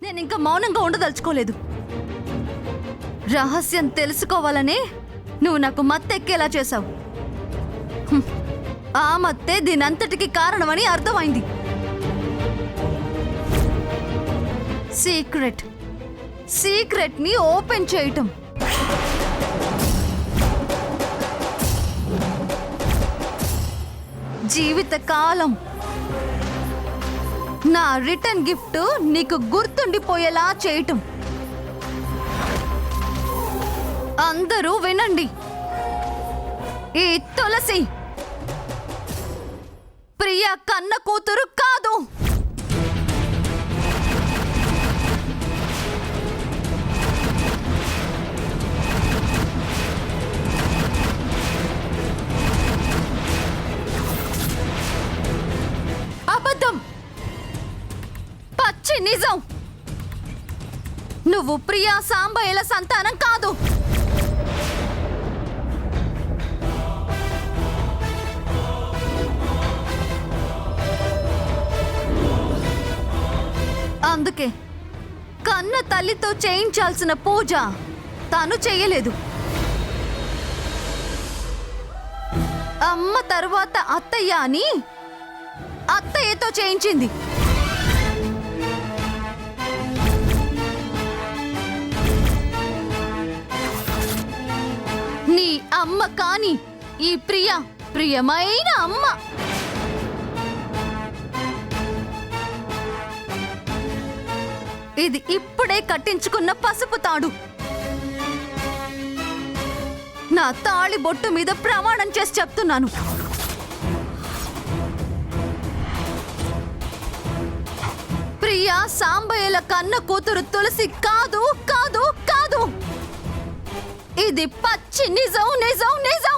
నేను ఇంకా మౌనంగా ఉండదలుచుకోలేదు. రహస్యం తెలుసుకోవాలనే నువ్వు నాకు మత్తెక్కేలా చేశావు. ఆ మత్తే దీనంతటికి కారణమని అర్థమైంది. సీక్రెట్ ని ఓపెన్ చేయటం. జీవితకాలం నా రిటర్న్ గిఫ్ట్ నీకు గుర్తుండిపోయేలా చేయటం. అందరూ వినండి. ఈ తులసి ప్రియా కన్న కూతురు కాదు. అబద్ధం, పచ్చి నిజం. నువ్వు ప్రియా సాంబయ్యల సంతానం కాదు. అందుకే కన్న తల్లితో చేయించాల్సిన పూజ తాను చెయ్యలేదు. అమ్మ తర్వాత అత్తయ్య అని అత్తయ్యతో చేయించింది. నీ అమ్మ కాని ఈ ప్రియమైన అమ్మ. ఇది ఇప్పుడే కట్టించుకున్న పసుపు తాడు. నా తాళి బొట్టు మీద ప్రమాణం చేసి చెప్తున్నాను. ప్రియా సాంబయ్యల కన్న కూతురు తులసి కాదు కాదు కాదు. ఇది పచ్చి నిజం నిజం నిజం.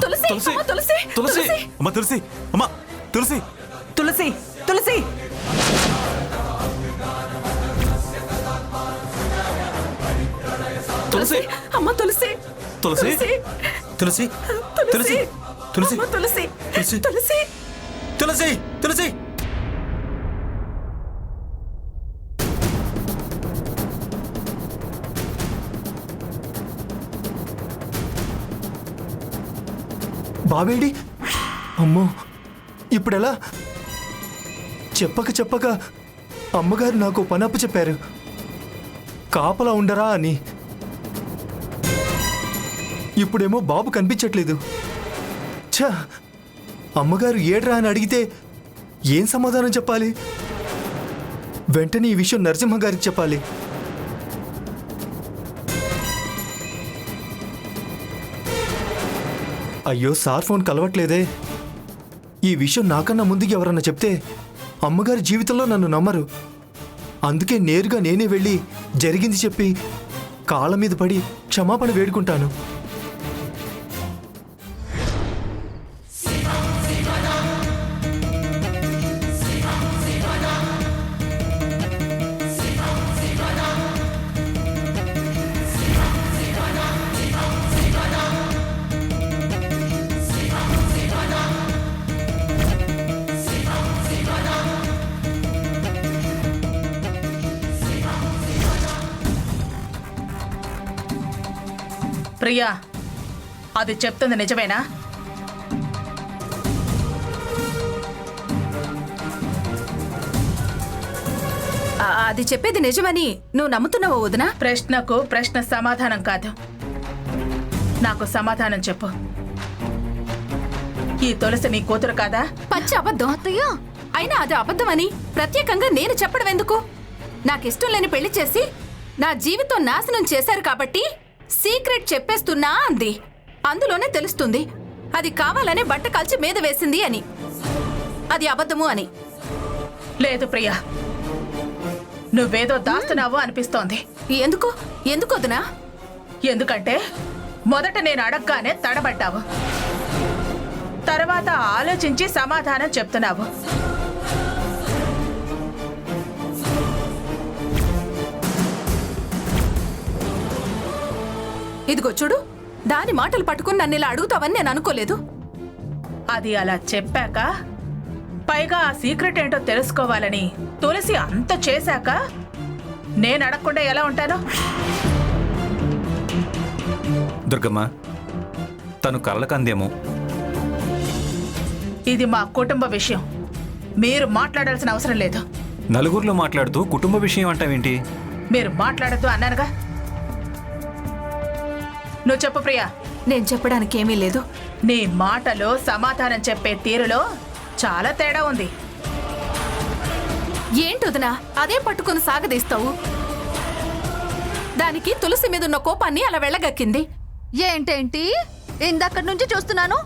తులసి తులసి తులసి అమ్మ తులసి అమ్మ తులసి తులసి తులసి తులసి అమ్మ తులసి తులసి తులసి తులసి తులసి అమ్మ తులసి తులసి తులసి తులసి తులసి బాబేడి, అమ్మో ఇప్పుడెలా? చెప్పక అమ్మగారు నాకు పనప్పు చెప్పారు, కాపలా ఉండరా అని. ఇప్పుడేమో బాబు కనిపించట్లేదు. ఛా, అమ్మగారు ఏడ్రా అని అడిగితే ఏం సమాధానం చెప్పాలి? వెంటనే ఈ విషయం నరసింహ గారికి చెప్పాలి. అయ్యో, సార్ ఫోన్ కలవట్లేదే. ఈ విషయం నాకన్నా ముందుకు ఎవరన్నా చెప్తే అమ్మగారి జీవితంలో నన్ను నమ్మరు. అందుకే నేరుగా నేనే వెళ్ళి జరిగింది చెప్పి కాళ్ళ మీద పడి క్షమాపణ వేడుకుంటాను. ప్రియా, అది చెప్తుంది నిజమేనా? అది చెప్పేది నిజమని నువ్వు నమ్ముతున్నావా వదినా? ప్రశ్నకు ప్రశ్న సమాధానం కాదు, నాకు సమాధానం చెప్పు. ఈ తులసి నీ కూతురు కాదా? పచ్చి అబద్ధం అత్తయ్య. అయినా అది అబద్ధమని ప్రత్యేకంగా నేను చెప్పడం ఎందుకు? నాకిష్టం లేని పెళ్లి చేసి నా జీవితం నాశనం చేశారు కాబట్టి సీక్రెట్ చెప్పేస్తున్నా అంది. అందులోనే తెలుస్తుంది అది కావాలనే బట్ట కాల్చి మీద వేసింది అని. అది అబద్ధము అని. లేదు ప్రియా, నువ్వేదో దాస్తున్నావు అనిపిస్తోంది. ఎందుకు ఎందుకు వదినా? ఎందుకంటే మొదట నేను అడగగానే తడబడ్డావు, తర్వాత ఆలోచించి సమాధానం చెప్తున్నావు. ఇదిగో చూడు, దాని మాటలు పట్టుకుని నన్ను ఇలా అడుగుతావని నేను అనుకోలేదు. అది అలా చెప్పాక, పైగా ఆ సీక్రెట్ ఏంటో తెలుసుకోవాలని తులసి అంత చేశాక నేను అడగకుండా ఎలా ఉంటాను? దుర్గమ్మ, తను కళ్ళకందేమో. ఇది మా కుటుంబ విషయం, మీరు మాట్లాడాల్సిన అవసరం లేదు. నలుగురిలో మాట్లాడుతూ కుటుంబ విషయం అంటావేంటి? మీరు మాట్లాడద్దు అన్నానుగా. నువ్వు చెప్పు ప్రియా. నేను చెప్పడానికి ఏమీ లేదు. నీ మాటలో సమాధానం చెప్పే తీరులో చాలా తేడా ఉంది. ఏంటొదినా అదే పట్టుకుని సాగదీస్తావు? దానికి తులసి మీద ఉన్న కోపాన్ని అలా వెళ్ళగక్కింది. ఏంటేంటి ఇందక్కడి నుంచి చూస్తున్నాను,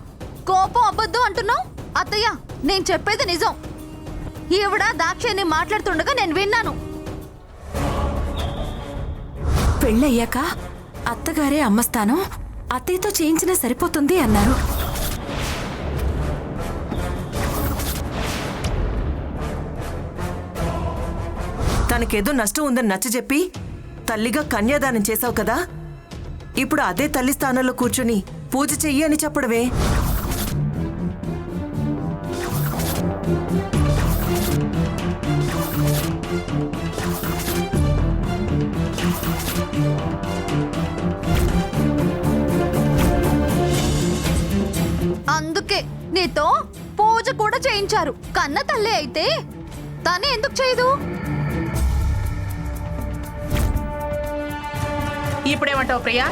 కోపం అబద్ధం అంటున్నావు. అత్తయ్య, నేను చెప్పేది నిజం. ఈవిడ దాక్షాయణి మాట్లాడుతుండగా నేను విన్నాను. పెళ్ళయ్యాక అత్తగారే అమ్మస్తాను, అత్తయ్యతో చేయించినా సరిపోతుంది అన్నారు. తనకేదో నష్టం ఉందని నచ్చజెప్పి తల్లిగా కన్యాదానం చేశావు కదా, ఇప్పుడు అదే తల్లి స్థానంలో కూర్చుని పూజ చెయ్యి అని చెప్పడమే. అందుకే నీతో పూజ కూడా చేయించారు. కన్న తల్లి అయితే తనే ఎందుకు చేయదు? ఇప్పుడేమంటావు ప్రియా?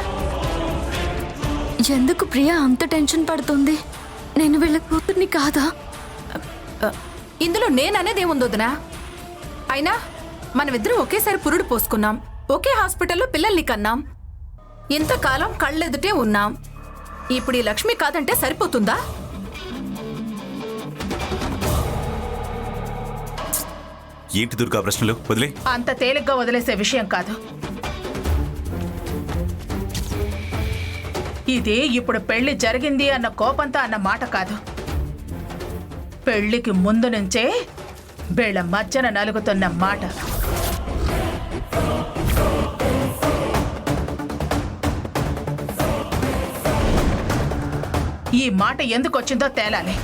ఎందుకు ప్రియా అంత టెన్షన్ పడుతుంది? నేను వీళ్ళ కూతుర్ని కాదా? ఇందులో నేననేదేముందొదినా? అయినా మనమిద్దరం ఒకేసారి పురుడు పోసుకున్నాం, ఒకే హాస్పిటల్లో పిల్లల్ని కన్నాం, ఇంతకాలం కళ్ళెదుటే ఉన్నాం. ఇప్పుడు ఈ లక్ష్మి కాదంటే సరిపోతుందా? ఏంటి దుర్గా ప్రశ్నలు? వదిలే. అంత తేలిగ్గా వదిలేసే విషయం కాదు ఇది. ఇప్పుడు పెళ్లి జరిగింది అన్న కోపంతో అన్న మాట కాదు. పెళ్లికి ముందు నుంచే వీళ్ళ మధ్యన నలుగుతున్న మాట. ఈ మాట ఎందుకు వచ్చిందో తేలాలి.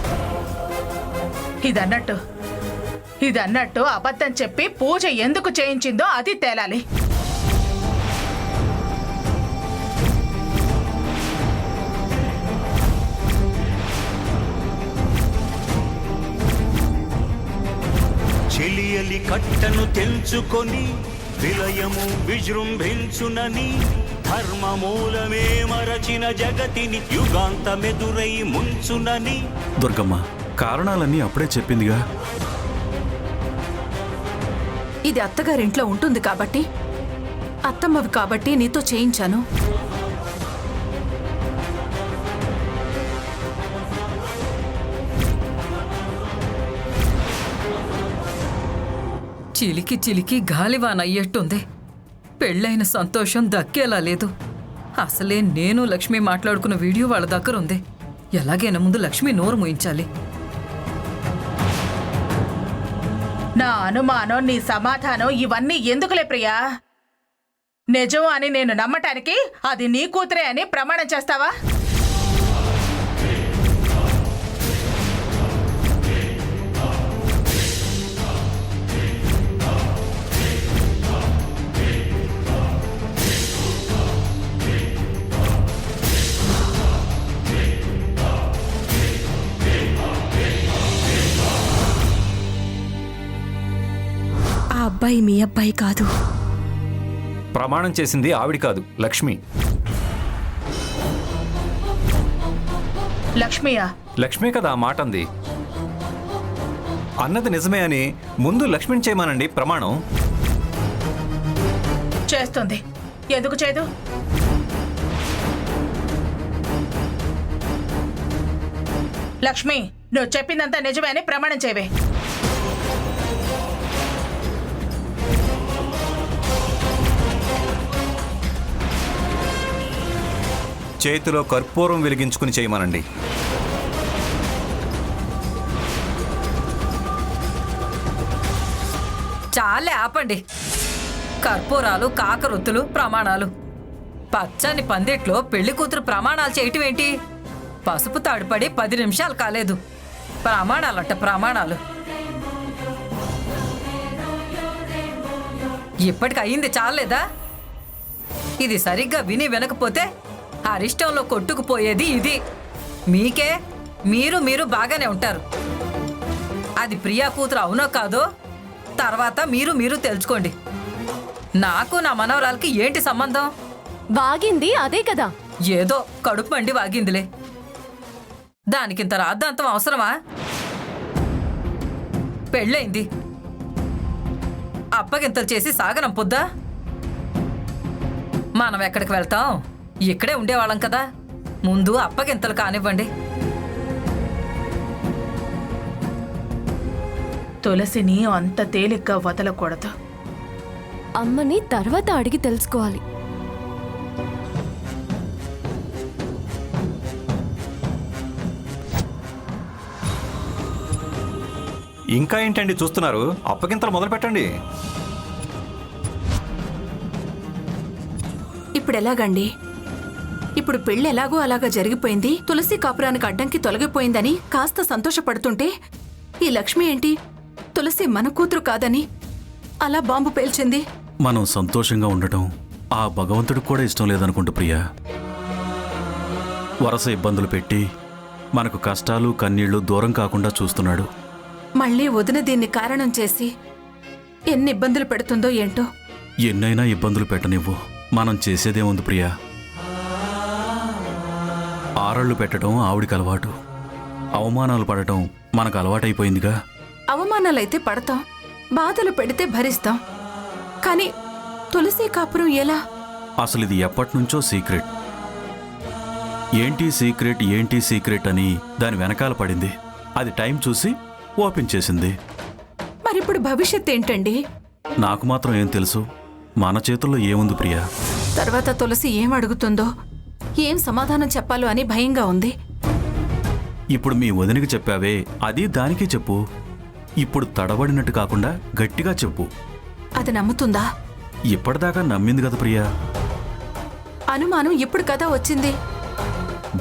ఇదన్నట్టు అబద్ధం చెప్పి పూజ ఎందుకు చేయించిందో అది తేలాలి. చెలియలి కట్టను తెంచుకొని విలయము విజృంభించునని ధర్మమూలమే మరచిన జగతిని యుగాంతమెదురై ముంచునని. దుర్గమ్మ, కారణాలన్నీ అప్పుడే చెప్పిందిగా. ఇది అత్తగారింట్లో ఉంటుంది కాబట్టి, అత్తమ్మవి కాబట్టి నీతో చేయించాను. చిలికి చిలికి గాలివాన అయ్యేట్టుంది. పెళ్ళైన సంతోషం దక్కేలా లేదు. అసలే నేను లక్ష్మి మాట్లాడుకున్న వీడియో వాళ్ళ దగ్గర ఉంది. ఎలాగైనా ముందు లక్ష్మి నోరు మూయించాలి. నా అనుమానం, నీ సమాధానం ఇవన్నీ ఎందుకులే ప్రియా? నిజం అని నేను నమ్మటానికి అది నీ కూతురే అని ప్రమాణం చేస్తావా? ఆ అబ్బాయి మీ అబ్బాయి కాదు. ప్రమాణం చేసింది ఆవిడ కాదు, లక్ష్మి. లక్ష్మియా? లక్ష్మే కదా ఆ మాట అంది. అన్నది నిజమే అని ముందు లక్ష్మిని చేయమానండి ప్రమాణం. చేస్తుంది. ఎందుకు చేయదు? లక్ష్మి, నువ్వు చెప్పిందంతా నిజమే అని ప్రమాణం చేయవే. చేతిలో కర్పూరం వెలిగించుకుని చేయమనండి. చాలే ఆపండి. కర్పూరాలు, కాకరొత్తులు, ప్రమాణాలు. పచ్చని పందిట్లో పెళ్లి కూతురు ప్రమాణాలు చేయటం ఏంటి? పసుపు తాడుపడి 10 నిమిషాలు కాలేదు. ప్రమాణాలంట ప్రమాణాలు. ఇప్పటికి అయింది చాలేదా? ఇది సరిగ్గా విని వినకపోతే అరిష్టంలో కొట్టుకుపోయేది ఇది. మీకే మీరు బాగానే ఉంటారు. అది ప్రియా కూతురు అవునో కాదో తర్వాత మీరు తెలుసుకోండి. నాకు నా మనవరాలకి ఏంటి సంబంధం? వాగింది అదే కదా. ఏదో కడుపు మండి వాగిందిలే. దానికింత రాద్ధాంతం అవసరమా? పెళ్ళైంది, అప్పగింతలు చేసి సాగనంపొద్దా? మనం ఎక్కడికి వెళ్తాం? ఇక్కడే ఉండేవాళ్ళం కదా. ముందు అప్పగింతలు కానివ్వండి. తులసిని అంత తేలిగ్గా వదలకూడదు. అమ్మని తర్వాత అడిగి తెలుసుకోవాలి. ఇంకా ఏంటండి చూస్తున్నారు? అప్పగింతలు మొదలు పెట్టండి. ఇప్పుడు ఎలాగండి? ఇప్పుడు పెళ్లి ఎలాగో అలాగా జరిగిపోయింది. తులసి కాపురానికి అడ్డంకి తొలగిపోయిందని కాస్త సంతోషపడుతుంటే ఈ లక్ష్మి ఏంటి తులసి మన కూతురు కాదని అలా బాంబు పేల్చింది. మనం సంతోషంగా ఉండటం ఆ భగవంతుడికి కూడా ఇష్టం లేదనుకుంటూ ప్రియా. వరస ఇబ్బందులు పెట్టి మనకు కష్టాలు కన్నీళ్లు దూరం కాకుండా చూస్తున్నాడు. మళ్ళీ వదిన దీన్ని కారణం చేసి ఎన్ని ఇబ్బందులు పెడుతుందో ఏంటో. ఎన్నైనా ఇబ్బందులు పెట్టనివ్వు, మనం చేసేదేముంది ప్రియా. ఆరళ్ళు పెట్టడం ఆవిడికి అలవాటు, అవమానాలు పడటం మనకు అలవాటైపోయిందిగా. అవమానాలైతే పడతాం, బాధలు పెడితే భరిస్తాం. కానీ తులసి కాపురం ఎలా? అసలు ఇది ఎప్పటినుంచో సీక్రెట్. ఏంటి సీక్రెట్ అని దాని వెనకాల పడింది. అది టైం చూసి ఓపెన్ చేసింది. మరిప్పుడు భవిష్యత్ ఏంటండి? నాకు మాత్రం ఏం తెలుసు? మన చేతుల్లో ఏముంది ప్రియా. తర్వాత తులసి ఏం అడుగుతుందో, ఏం సమాధానం చెప్పాలో అని భయంగా ఉంది. ఇప్పుడు మీ వదినకి చెప్పావే, అది దానికి చెప్పు. ఇప్పుడు తడబడినట్టు కాకుండా గట్టిగా చెప్పు. అది నమ్ముతుందా? ఇప్పటిదాకా నమ్మింది కదా ప్రియా. అనుమానం ఇప్పుడు కదా వచ్చింది.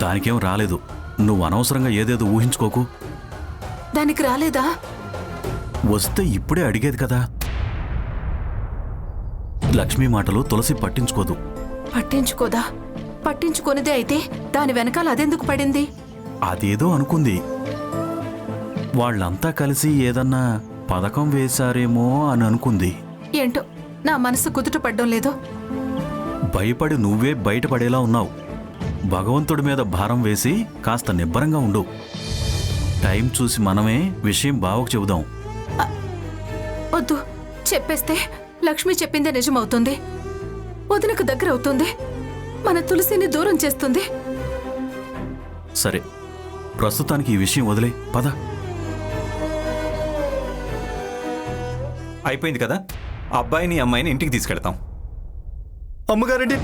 దానికేం రాలేదు. నువ్వు అనవసరంగా ఏదేదో ఊహించుకోకు. దానికి రాలేదా? వస్తే ఇప్పుడే అడిగేది కదా. లక్ష్మీ మాటలు తులసి పట్టించుకోదు. పట్టించుకోదా? పట్టించుకొనిదే అయితే దాని వెనకాల అదెందుకు పడింది? అదేదో అనుకుంది. వాళ్ళంతా కలిసి ఏదన్నా పథకం వేశారేమో అని అనుకుంది. ఏంటో నా మనసు కుదుట పడ్డం లేదు. భయపడి నువ్వే బయటపడేలా ఉన్నావు. భగవంతుడి మీద భారం వేసి కాస్త నిబ్బరంగా ఉండు. టైం చూసి మనమే విషయం బావకు చెబుదాం. వద్దు, చెప్పేస్తే లక్ష్మి చెప్పిందే నిజమవుతుంది. వదినకు దగ్గర అవుతుంది, మన తులసిని దూరం చేస్తుంది. సరే, ప్రస్తుతానికి ఈ విషయం వదిలే పద. అయిపోయింది కదా. అబ్బాయిని అమ్మాయిని ఇంటికి తీసుకెళ్తాం. అమ్మగారండి,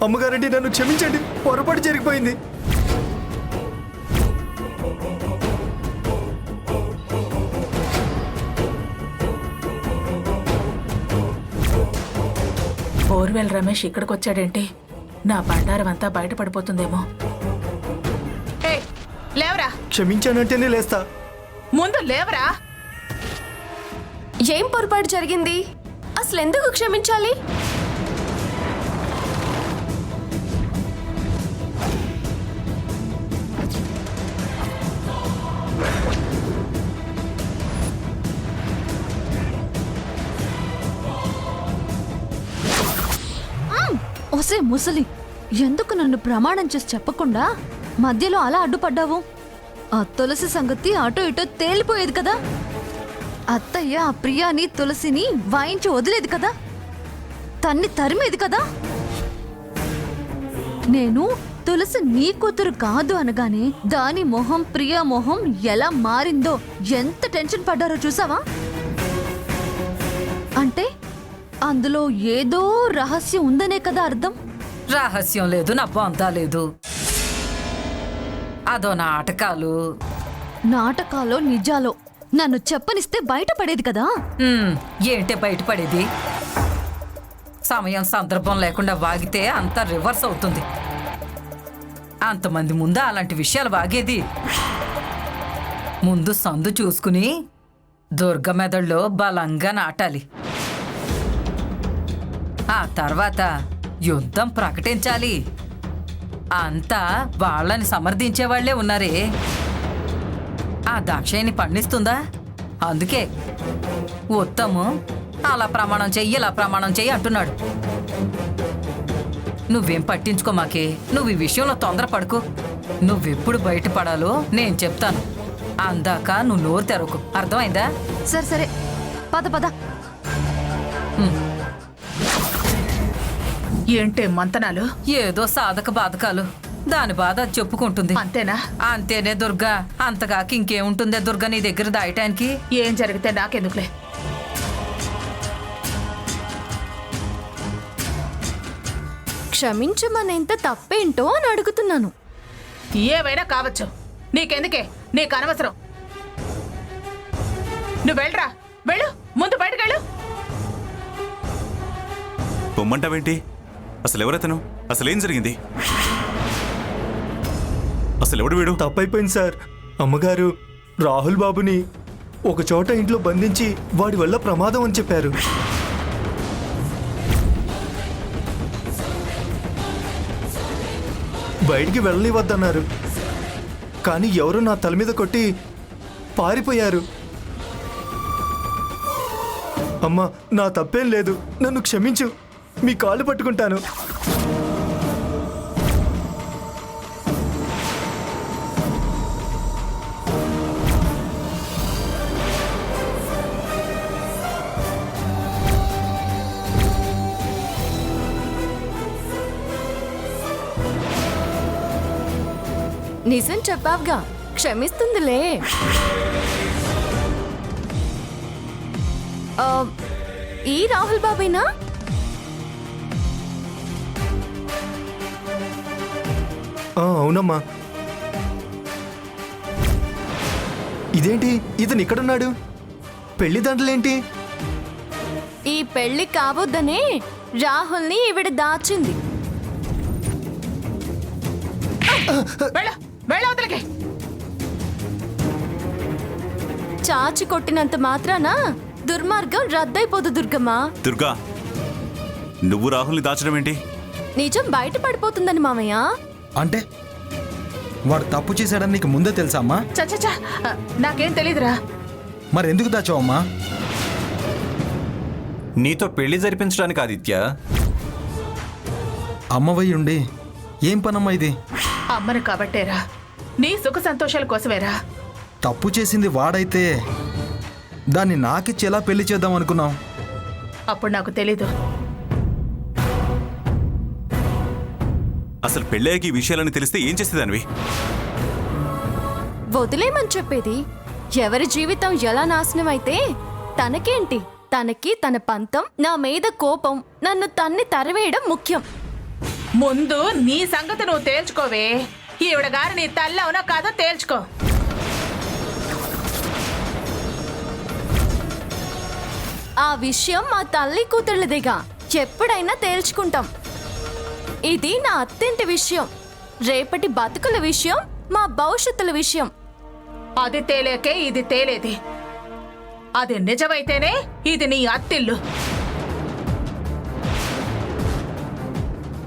అమ్మగారండి నన్ను క్షమించండి, పొరపాటు జరిగిపోయింది. బోర్వెల్ రమేష్ ఇక్కడికి వచ్చాడేంటి? నా బండారం అంతా బయటపడిపోతుందేమో. లేవరా, క్షమించానంటేనే లేస్తా. ముందు లేవరా. ఏం పొరపాటు జరిగింది? అసలు ఎందుకు క్షమించాలి? ఒసే ముసలి, ఎందుకు నన్ను ప్రమాణం చేసి చెప్పకుండా మధ్యలో అలా అడ్డుపడ్డావు? ఆ తులసి సంగతి అటో ఇటో తేలిపోయేది కదా. అత్తయ్య ఆ ప్రియాని తులసిని వాయించి వదిలేది కదా, తన్ని తరిమేది కదా. నేను తులసి నీ కూతురు కాదు అనగానే దాని మొహం ప్రియా మొహం ఎలా మారిందో, ఎంత టెన్షన్ పడ్డారో చూసావా? అంటే అందులో ఏదో రహస్యం ఉందనే కదా అర్థం. రహస్యం లేదు, నా బొందా లేదు. అదో నాటకాలు. నాటకాలో నిజాలో నన్ను చెప్పనిస్తే బయటపడేది కదా. ఏంటే బయటపడేది? సమయం సందర్భం లేకుండా వాగితే అంతా రివర్స్ అవుతుంది. అంతమంది ముందు అలాంటి విషయాలు వాగేది. ముందు సందు చూసుకుని దుర్గ మెదడులో బలంగా నాటాలి. ఆ తర్వాత యుద్ధం ప్రకటించాలి. అంతా వాళ్ళని సమర్థించేవాళ్లే ఉన్నారే. ఆ దాక్షాయిని పండిస్తుందా? అందుకే ఉత్తము అలా ప్రమాణం చెయ్యి, ఇలా ప్రమాణం చెయ్యి అంటున్నాడు. నువ్వేం పట్టించుకో మాకే. నువ్వు ఈ విషయంలో తొందరపడుకో. నువ్వెప్పుడు బయటపడాలో నేను చెప్తాను. అందాక నువ్వు నోరు తెరకు. అర్థమైందా? సరే సరే, పద పద. ఏంటే మంతనాలు? ఏదో సాధక బాధకాలు. దాని బాధ అది చెప్పుకుంటుంది. అంతేనా? అంతేనే దుర్గా. అంతగాకి ఇంకేముంటుందే దుర్గా నీ దగ్గర దాయటానికి? ఏం జరిగితే నాకెందుకులే. క్షమించమనేంత తప్పేంటో అని అడుగుతున్నాను. ఏవైనా కావచ్చు, నీకెందుకే? నీకు అనవసరం. నువ్వు వెళ్ళరా, వెళ్ళు. ముందు బయటకెళ్ళు. పొమ్మంటావేంటి? అసలు ఎవరైతను? అసలేం జరిగింది? అసలు ఎవడు వీడు? తప్పైపోయింది సార్. అమ్మగారు రాహుల్ బాబుని ఒక చోట ఇంట్లో బంధించి వాడి వల్ల ప్రమాదం అని చెప్పారు. బయటికి వెళ్ళనివద్దన్నారు. కానీ ఎవరో నా తల మీద కొట్టి పారిపోయారు. అమ్మా, నా తప్పేం లేదు, నన్ను క్షమించు. మీ కాళ్ళు పట్టుకుంటాను. నిజం చెప్పావుగా, క్షమిస్తుందిలే. ఈ రాహుల్ బాబేనా? అవునమ్మా. ఇదేంటి, ఇతను ఇక్కడున్నాడు? పెళ్లి దండలేంటి? ఈ పెళ్లి కాబోద్దనే రాహుల్ని ఈవిడ దాచింది. వెళ్ళవతలకి. చాచి కొట్టినంత మాత్రాన దుర్మార్గం రద్దయిపోదు దుర్గమ్మా. దుర్గా, నువ్వు రాహుల్ని దాచడం ఏంటి? నిజం బయట పడిపోతుందని మామయ్య. అంటే వాడు తప్పు చేశాడని నీకు ముందే తెలుసా అమ్మా? చచ్చా, నాకేం తెలీదురా. మరెందుకు దాచావమ్మా? నీతో పెళ్లి జరిపించడానికి ఆదిత్య. అమ్మవయ్య ఉండి ఏం పనమ్మా ఇది? అమ్మను కాబట్టేరా, నీ సుఖ సంతోషాల కోసమేరా. తప్పు చేసింది వాడైతే దాన్ని నాకిచ్చి ఎలా పెళ్లి చేద్దాం అనుకున్నాం? అప్పుడు నాకు తెలీదు. అసలు పెళ్ళయ్యాక ఈ విషయాలని తెలిస్తే ఏం చేసేదానివి? వదిలేమని చెప్పేది. ఎవరి జీవితం ఎలా నాశనం అయితే తనకేంటి? తనకి తన పంతం, నా మీద కోపం, నన్ను తన్ని తరివేయడం ముఖ్యం. ముందు నీ సంగతి నువ్వు తేల్చుకోవే. ఈవిడ గారు నీ తల్లి అవునా కాదో తేల్చుకో. ఆ విషయం మా తల్లి కూతుళ్ళదిగా, ఎప్పుడైనా తేల్చుకుంటాం. ఇది నా అత్తింటి విషయం, రేపటి బతుకుల విషయం, మా భవిష్యత్తుల విషయం. అది తేలేకే ఇది తేలేది. అది నిజమైతేనే ఇది నీ అత్తిల్లు.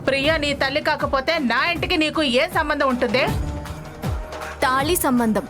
ప్రియా నీ తల్లి కాకపోతే నా ఇంటికి నీకు ఏ సంబంధం ఉంటుంది? తాళి సంబంధం.